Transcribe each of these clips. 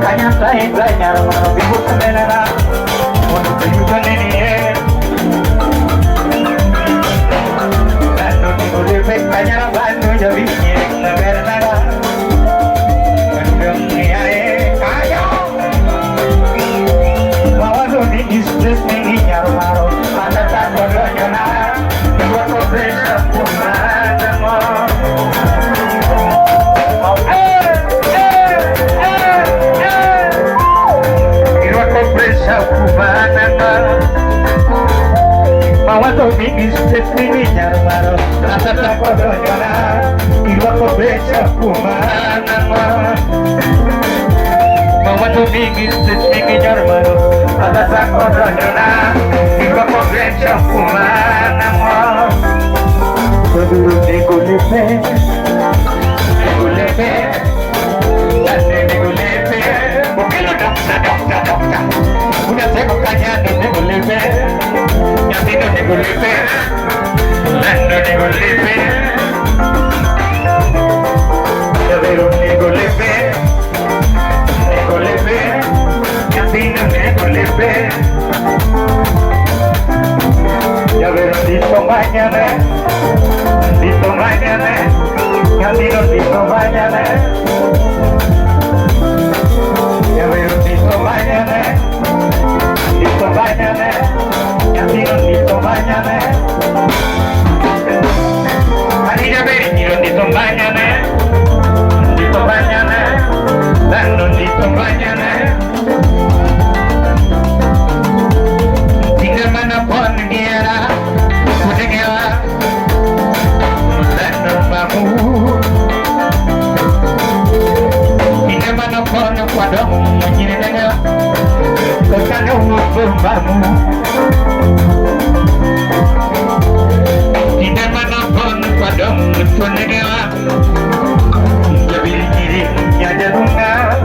kanya sai belajar ibu sebenarnya untuk tujuan ini dan ibu lebih kanya bantu jadi negara gendeng ya kaya bawa doni istis ini nyarmaro ada tak berjana dua kobresa punan mo Mawa to bingis tetini nyarmaro rasa tak kodonyana iwa ko beca kumana Mawa to bingis tetini nyarmaro rasa tak kodonyana iwa ko beca kumana Berduru digulepe Mungkin lo dokter Udah saya makanya digulepe Yang digulepe Lando digulepe Pero digulepe Yang digulepe Ya pero dito mañana Yang dito mañana Ya pero dito mañana Yang dito mañana Hari ya beri dito mañana Dan dito mañana Tinggal mana pun dia Kudengewa Dan rumahmu Tinggal mana pun kuadong Menyirinnya Kekanung rumahmu Tinggal mana pun kuadong Menyirinnya Lebih dirinya jalungan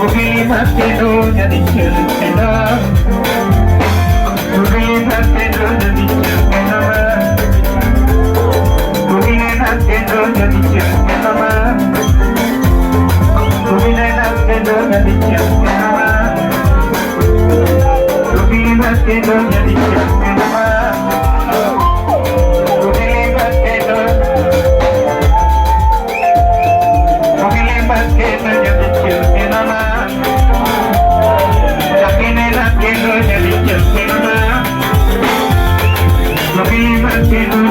Bukili matino jadi celana Bukili matino jadi celana Bukili matino jadi celana Bukili matino jadi celana Bukili matino jadi celana Bukili matino jadi celana Jadi